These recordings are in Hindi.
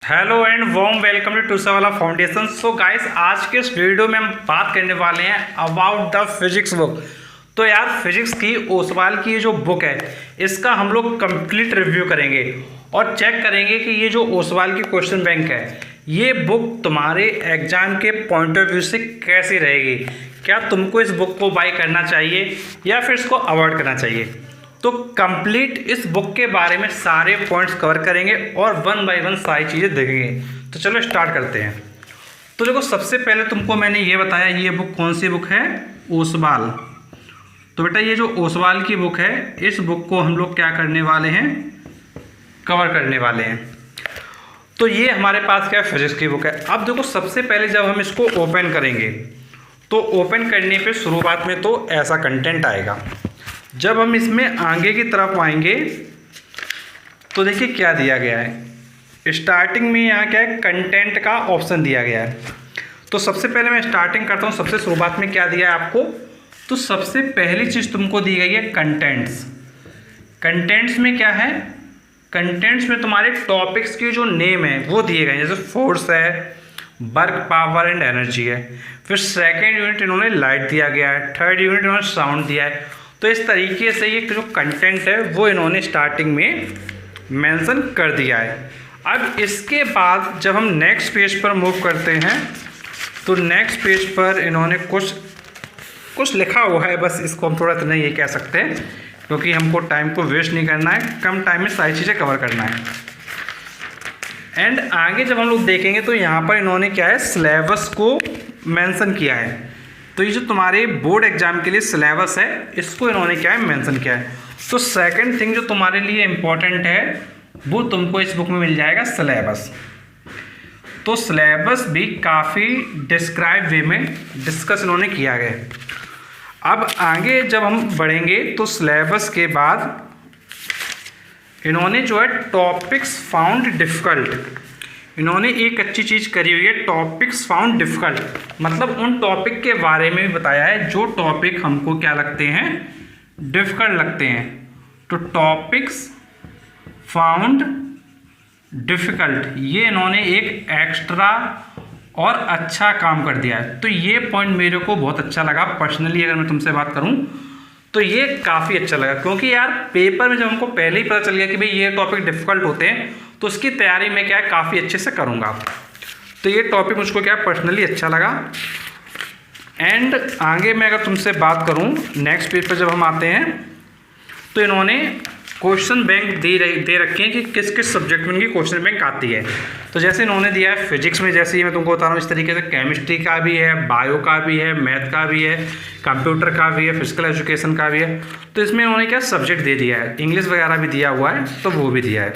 Hello and warm welcome to टूसावाला फाउंडेशन। सो गाइस, आज के इस वीडियो में हम बात करने वाले हैं अबाउट द फिजिक्स बुक। तो यार, फिजिक्स की ओसवाल की जो बुक है इसका हम लोग कंप्लीट रिव्यू करेंगे और चेक करेंगे कि ये जो ओसवाल की क्वेश्चन बैंक है ये बुक तुम्हारे एग्जाम के पॉइंट ऑफ व्यू से कैसी रहेगी। क्या तुमको इस बुक को बाय करना चाहिए या फिर इसको अवॉइड करना चाहिए। तो कंप्लीट इस बुक के बारे में सारे पॉइंट्स कवर करेंगे और वन बाय वन सारी चीज़ें देखेंगे। तो चलो स्टार्ट करते हैं। तो देखो, सबसे पहले तुमको मैंने ये बताया ये बुक कौन सी बुक है, ओसवाल। तो बेटा, ये जो ओसवाल की बुक है इस बुक को हम लोग क्या करने वाले हैं, कवर करने वाले हैं। तो ये हमारे पास क्या फिजिक्स की बुक है। अब देखो, सबसे पहले जब हम इसको ओपन करेंगे तो ओपन करने पे शुरुआत में तो ऐसा कंटेंट आएगा। जब हम इसमें आगे की तरफ आएंगे तो देखिए क्या दिया गया है। स्टार्टिंग में यहाँ क्या है, कंटेंट का ऑप्शन दिया गया है। तो सबसे पहले मैं स्टार्टिंग करता हूँ। सबसे शुरुआत में क्या दिया है आपको, तो सबसे पहली चीज़ तुमको दी गई है कंटेंट्स। कंटेंट्स में क्या है, कंटेंट्स में तुम्हारे टॉपिक्स के जो नेम है वो दिए गए हैं। जैसे फोर्स है, वर्क, पावर एंड एनर्जी है। फिर सेकेंड यूनिट इन्होंने लाइट दिया गया है, थर्ड यूनिट इन्होंने साउंड दिया है। तो इस तरीके से ये जो कंटेंट है वो इन्होंने स्टार्टिंग में मेंशन कर दिया है। अब इसके बाद जब हम नेक्स्ट पेज पर मूव करते हैं तो नेक्स्ट पेज पर इन्होंने कुछ लिखा हुआ है। बस इसको हम थोड़ा इतना ये कह सकते हैं क्योंकि हमको टाइम को वेस्ट नहीं करना है, कम टाइम में सारी चीज़ें कवर करना है। एंड आगे जब हम लोग देखेंगे तो यहाँ पर इन्होंने क्या है, सिलेबस को मेंशन किया है। तो ये जो तुम्हारे बोर्ड एग्जाम के लिए सिलेबस है इसको इन्होंने क्या है, मेंशन किया है। तो सेकंड थिंग जो तुम्हारे लिए इम्पोर्टेंट है वो तुमको इस बुक में मिल जाएगा, सिलेबस। तो सिलेबस भी काफ़ी डिस्क्राइब वे में डिस्कस इन्होंने किया गया। अब आगे जब हम बढ़ेंगे तो सिलेबस के बाद इन्होंने जो है टॉपिक्स फाउंड डिफ़िकल्ट, इन्होंने एक अच्छी चीज़ करी हुई है, टॉपिक्स फाउंड डिफ़िकल्ट। मतलब उन टॉपिक के बारे में भी बताया है जो टॉपिक हमको क्या लगते हैं, डिफ़िकल्ट लगते हैं। तो टॉपिक्स फाउंड डिफ़िकल्ट ये इन्होंने एक एक्स्ट्रा और अच्छा काम कर दिया है। तो ये पॉइंट मेरे को बहुत अच्छा लगा पर्सनली। अगर मैं तुमसे बात करूं तो ये काफ़ी अच्छा लगा क्योंकि यार पेपर में जब हमको पहले ही पता चल गया कि भाई ये टॉपिक डिफ़िकल्ट होते हैं तो उसकी तैयारी में क्या है काफ़ी अच्छे से करूँगा। तो ये टॉपिक मुझको क्या पर्सनली अच्छा लगा। एंड आगे मैं अगर तुमसे बात करूँ नेक्स्ट पेज पर जब हम आते हैं तो इन्होंने क्वेश्चन बैंक दे रखे हैं कि किस किस सब्जेक्ट में इनकी क्वेश्चन बैंक आती है। तो जैसे इन्होंने दिया है फिजिक्स में, जैसे ही मैं तुमको बता रहा हूँ इस तरीके से केमिस्ट्री का भी है, बायो का भी है, मैथ का भी है, कंप्यूटर का भी है, फिजिकल एजुकेशन का भी है। तो इसमें इन्होंने क्या सब्जेक्ट दे दिया है, इंग्लिश वगैरह भी दिया हुआ है तो वो भी दिया है।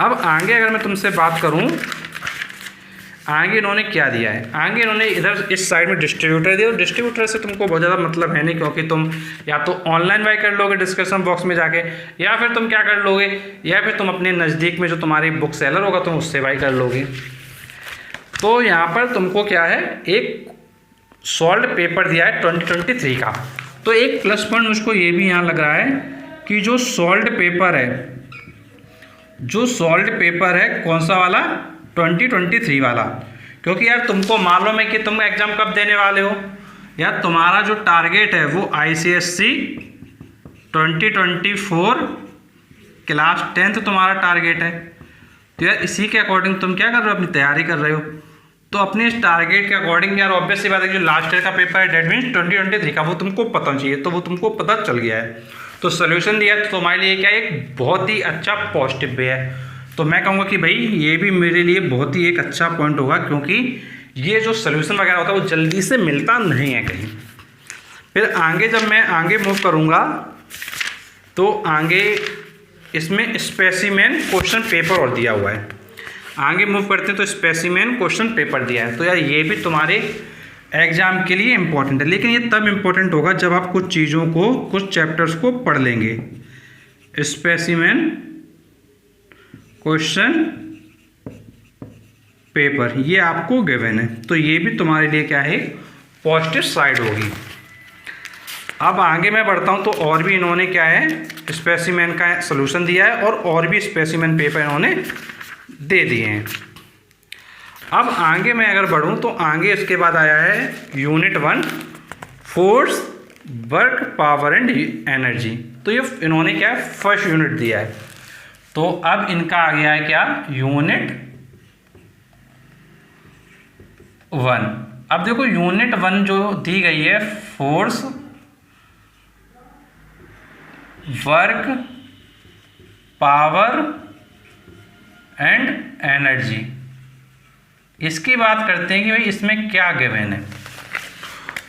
अब आगे अगर मैं तुमसे बात करूं, आगे इन्होंने क्या दिया है, आगे इन्होंने इधर इस साइड में डिस्ट्रीब्यूटर दिया। डिस्ट्रीब्यूटर से तुमको बहुत ज़्यादा मतलब है नहीं क्योंकि तुम या तो ऑनलाइन बाय कर लोगे डिस्क्रिप्शन बॉक्स में जाके, या फिर तुम क्या कर लोगे, या फिर तुम अपने नज़दीक में जो तुम्हारी बुक सेलर होगा तुम उससे बाय कर लोगे। तो यहाँ पर तुमको क्या है, एक सॉल्व पेपर दिया है 2023 का। तो एक प्लस पॉइंट मुझको ये भी यहाँ लग रहा है कि जो सॉल्व पेपर है, जो सॉल्व पेपर है कौन सा वाला, 2023 वाला। क्योंकि यार तुमको मालूम है कि तुम एग्ज़ाम कब देने वाले हो, यार तुम्हारा जो टारगेट है वो ICSE 2024 क्लास 10th तुम्हारा टारगेट है। तो यार इसी के अकॉर्डिंग तुम क्या कर रहे हो, अपनी तैयारी कर रहे हो। तो अपने इस टारगेट के अकॉर्डिंग यार ऑब्वियस सी बात है कि जो लास्ट ईयर का पेपर है डेट मीन्स 2023 का वो तुमको पता चाहिए। तो वो तुमको पता चल गया है तो सोल्यूशन दिया तो तुम्हारे लिए क्या एक बहुत ही अच्छा पॉजिटिव वे है। तो मैं कहूँगा कि भाई ये भी मेरे लिए बहुत ही एक अच्छा पॉइंट होगा क्योंकि ये जो सोल्यूशन वगैरह होता है वो जल्दी से मिलता नहीं है कहीं। फिर आगे जब मैं आगे मूव करूँगा तो आगे इसमें स्पेसिमेन क्वेश्चन पेपर और दिया हुआ है। आगे मूव करते हैं तो स्पेसिमेन क्वेश्चन पेपर दिया है। तो यार ये भी तुम्हारे एग्जाम के लिए इम्पोर्टेंट है, लेकिन ये तब इम्पोर्टेंट होगा जब आप कुछ चीज़ों को, कुछ चैप्टर्स को पढ़ लेंगे। स्पेसिमेन क्वेश्चन पेपर ये आपको गिवन है तो ये भी तुम्हारे लिए क्या है, पॉजिटिव साइड होगी। अब आगे मैं बढ़ता हूँ तो और भी इन्होंने क्या है, स्पेसिमेन का सॉल्यूशन दिया है और भी स्पेसिमेन पेपर इन्होंने दे दिए हैं। अब आगे मैं अगर बढ़ूं तो आगे इसके बाद आया है unit 1 force work power and energy. तो ये इन्होंने क्या है फर्स्ट यूनिट दिया है। तो अब इनका आ गया है क्या यूनिट 1। अब देखो यूनिट 1 जो दी गई है force work power and energy. इसकी बात करते हैं कि भाई इसमें क्या गिवन है।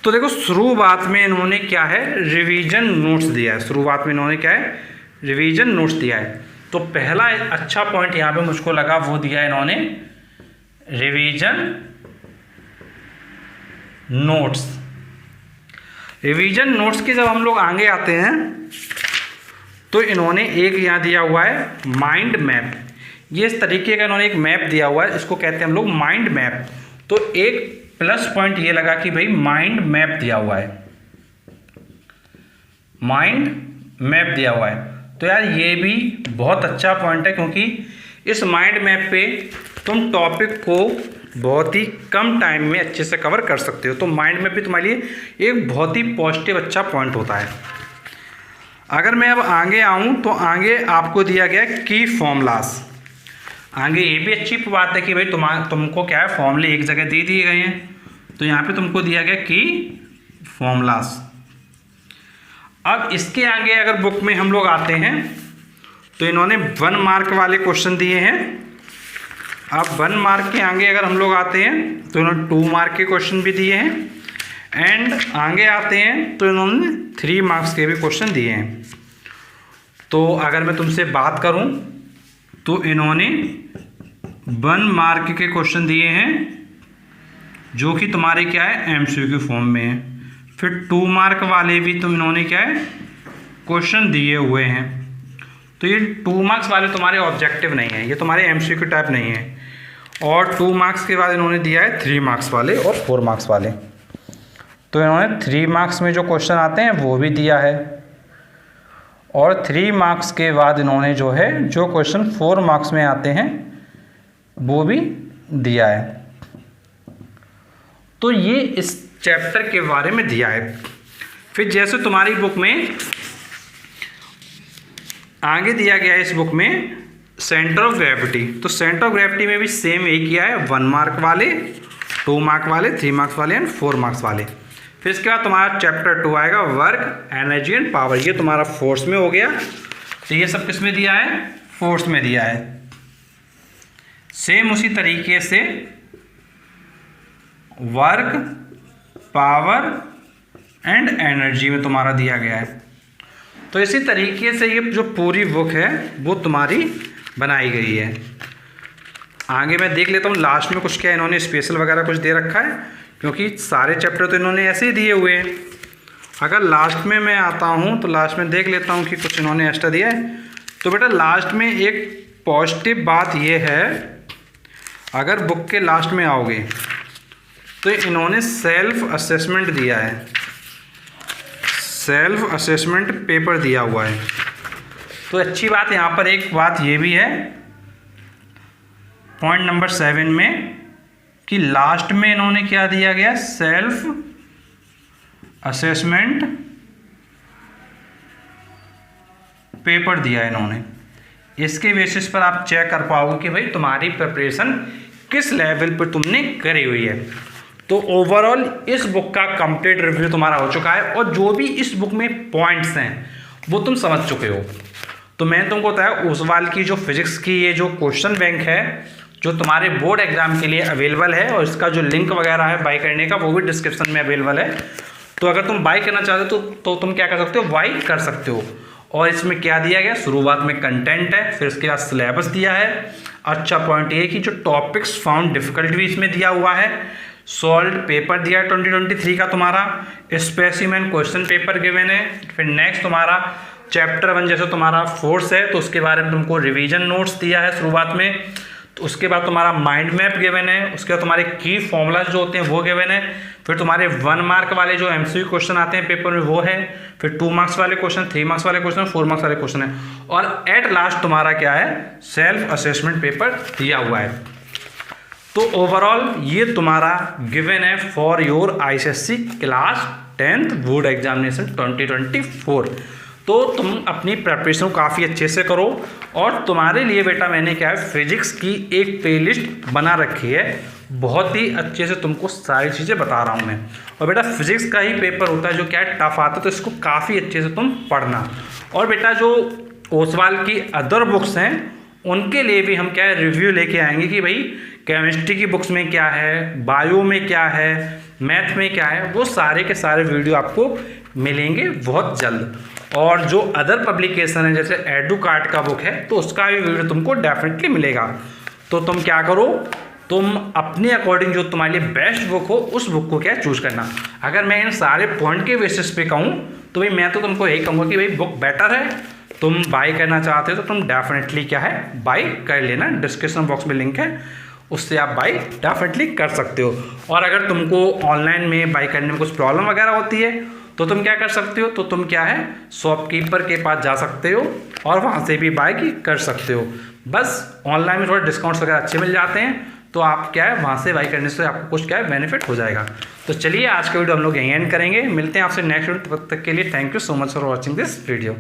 तो देखो शुरुआत में इन्होंने क्या है रिवीजन नोट्स दिया है। शुरुआत में इन्होंने क्या है रिवीजन नोट्स दिया है। तो पहला अच्छा पॉइंट यहाँ पे मुझको लगा वो दिया है इन्होंने रिवीजन नोट्स। रिवीजन नोट्स के जब हम लोग आगे आते हैं तो इन्होंने एक यहाँ दिया हुआ है माइंड मैप। ये इस तरीके का इन्होंने एक मैप दिया हुआ है, इसको कहते हैं हम लोग माइंड मैप। तो एक प्लस पॉइंट ये लगा कि भाई माइंड मैप दिया हुआ है, माइंड मैप दिया हुआ है। तो यार ये भी बहुत अच्छा पॉइंट है क्योंकि इस माइंड मैप पे तुम टॉपिक को बहुत ही कम टाइम में अच्छे से कवर कर सकते हो। तो माइंड मैप भी तुम्हारे लिए एक बहुत ही पॉजिटिव अच्छा पॉइंट होता है। अगर मैं अब आगे आऊँ तो आगे आपको दिया गया की फॉर्मूलास। आगे ये भी अच्छी बात है कि भाई तुमको क्या है फॉर्मूले एक जगह दे दिए गए हैं। तो यहाँ पे तुमको दिया गया की फॉर्मूलास। अब इसके आगे अगर बुक में हम लोग आते हैं तो इन्होंने 1 मार्क वाले क्वेश्चन दिए हैं। अब 1 मार्क के आगे अगर हम लोग आते हैं तो इन्होंने 2 मार्क के क्वेश्चन भी दिए हैं एंड आगे आते हैं तो इन्होंने 3 मार्क्स के भी क्वेश्चन दिए हैं। तो अगर मैं तुमसे बात करूं तो इन्होंने 1 मार्क के क्वेश्चन दिए हैं जो कि तुम्हारे क्या है एमसीक्यू फॉर्म में है। फिर 2 मार्क वाले भी तुम इन्होंने क्या है क्वेश्चन दिए हुए हैं। तो ये 2 मार्क्स वाले तुम्हारे ऑब्जेक्टिव नहीं है, ये तुम्हारे एमसीक्यू टाइप नहीं है। और 2 मार्क्स के बाद इन्होंने दिया है 3 मार्क्स वाले और 4 मार्क्स वाले। तो इन्होंने 3 मार्क्स में जो क्वेश्चन आते हैं वो भी दिया है और 3 मार्क्स के बाद इन्होंने जो है जो क्वेश्चन 4 मार्क्स में आते हैं वो भी दिया है। तो ये इस चैप्टर के बारे में दिया है। फिर जैसे तुम्हारी बुक में आगे दिया गया है इस बुक में सेंटर ऑफ ग्रेविटी। तो सेंटर ऑफ ग्रेविटी में भी सेम एक किया है 1 मार्क वाले, 2 मार्क वाले, 3 मार्क्स वाले एंड 4 मार्क्स वाले। फिर इसके बाद तुम्हारा चैप्टर 2 आएगा वर्क एनर्जी एंड पावर। ये तुम्हारा फोर्स में हो गया। तो ये सब किस में दिया है फोर्स में दिया है। सेम उसी तरीके से वर्क पावर एंड एनर्जी में तुम्हारा दिया गया है। तो इसी तरीके से ये जो पूरी बुक है वो तुम्हारी बनाई गई है। आगे मैं देख लेता हूँ लास्ट में कुछ क्या इन्होंने स्पेशल वगैरह कुछ दे रखा है क्योंकि सारे चैप्टर तो इन्होंने ऐसे ही दिए हुए हैं। अगर लास्ट में मैं आता हूँ तो लास्ट में देख लेता हूँ कि कुछ इन्होंने एक्स्ट्रा दिया है। तो बेटा लास्ट में एक पॉजिटिव बात ये है, अगर बुक के लास्ट में आओगे तो इन्होंने सेल्फ असेसमेंट दिया है, सेल्फ असेसमेंट पेपर दिया हुआ है। तो अच्छी बात यहाँ पर एक बात ये भी है पॉइंट नंबर 7 में कि लास्ट में इन्होंने क्या दिया गया सेल्फ असेसमेंट पेपर दिया है इन्होंने। इसके बेसिस पर आप चेक कर पाओगे कि भाई तुम्हारी प्रिपरेशन किस लेवल पर तुमने करी हुई है। तो ओवरऑल इस बुक का कंप्लीट रिव्यू तुम्हारा हो चुका है और जो भी इस बुक में पॉइंट्स हैं वो तुम समझ चुके हो। तो मैंने तुमको बताया ओसवाल की जो फिजिक्स की ये जो क्वेश्चन बैंक है जो तुम्हारे बोर्ड एग्जाम के लिए अवेलेबल है और इसका जो लिंक वगैरह है बाई करने का वो भी डिस्क्रिप्शन में अवेलेबल है। तो अगर तुम बाई करना चाहते हो तो तुम क्या कर सकते हो बाई कर सकते हो। और इसमें क्या दिया गया शुरुआत में कंटेंट है, फिर उसके बाद सिलेबस दिया है। अच्छा पॉइंट ये कि जो टॉपिक्स फाउंड डिफिकल्ट भी इसमें दिया हुआ है। सॉल्व पेपर दिया है 2023 का तुम्हारा, स्पेसिमेन क्वेश्चन पेपर गिवन है। फिर नेक्स्ट तुम्हारा चैप्टर 1 जैसे तुम्हारा फोर्स है तो उसके बारे में तुमको रिवीजन नोट्स दिया है शुरुआत में। तो उसके बाद तुम्हारा माइंड मैप गिवन है, उसके बाद तुम्हारे की फॉर्मूलाज जो होते हैं वो गिवन है, फिर तुम्हारे 1 मार्क वाले जो एमसीक्यू क्वेश्चन आते हैं पेपर में वो है, फिर 2 मार्क्स वाले क्वेश्चन, 3 मार्क्स वाले क्वेश्चन, 4 मार्क्स वाले क्वेश्चन है, और एट लास्ट तुम्हारा क्या है, सेल्फ असेसमेंट पेपर दिया हुआ है। तो ओवरऑल ये तुम्हारा गिवन है for your ICSE class 10th board examination 2024। तो तुम अपनी प्रिपरेशन काफ़ी अच्छे से करो, और तुम्हारे लिए बेटा मैंने क्या है फिजिक्स की एक प्लेलिस्ट बना रखी है, बहुत ही अच्छे से तुमको सारी चीज़ें बता रहा हूँ मैं। और बेटा फिजिक्स का ही पेपर होता है जो क्या है टफ आता है, तो इसको काफ़ी अच्छे से तुम पढ़ना। और बेटा जो ओसवाल की अदर बुक्स हैं उनके लिए भी हम क्या है रिव्यू लेके आएंगे कि भाई केमिस्ट्री की बुक्स में क्या है, बायो में क्या है, मैथ में क्या है, वो सारे के सारे वीडियो आपको मिलेंगे बहुत जल्द। और जो अदर पब्लिकेशन है जैसे एडुकार्ट का बुक है तो उसका भी वीडियो तुमको डेफिनेटली मिलेगा। तो तुम क्या करो, तुम अपने अकॉर्डिंग जो तुम्हारे लिए बेस्ट बुक हो उस बुक को क्या चूज करना। अगर मैं इन सारे पॉइंट के बेसिस पे कहूँ तो भाई मैं तो तुमको यही कहूँगा कि भाई बुक बेटर है, तुम बाय करना चाहते हो तो तुम डेफिनेटली क्या है बाय कर लेना, डिस्क्रिप्शन बॉक्स में लिंक है उससे आप बाय डेफिनेटली कर सकते हो। और अगर तुमको ऑनलाइन में बाय करने में कुछ प्रॉब्लम वगैरह होती है तो तुम क्या कर सकते हो, तो तुम क्या है शॉपकीपर के पास जा सकते हो और वहाँ से भी बाय कर सकते हो। बस ऑनलाइन में थोड़ा डिस्काउंट्स वगैरह अच्छे मिल जाते हैं, तो आप क्या है वहाँ से बाय करने से आपको कुछ क्या है बेनिफिट हो जाएगा। तो चलिए आज का वीडियो हम लोग यहीं एंड करेंगे, मिलते हैं आपसे नेक्स्ट वीडियो, तब तक के लिए thank you so much for watching this video.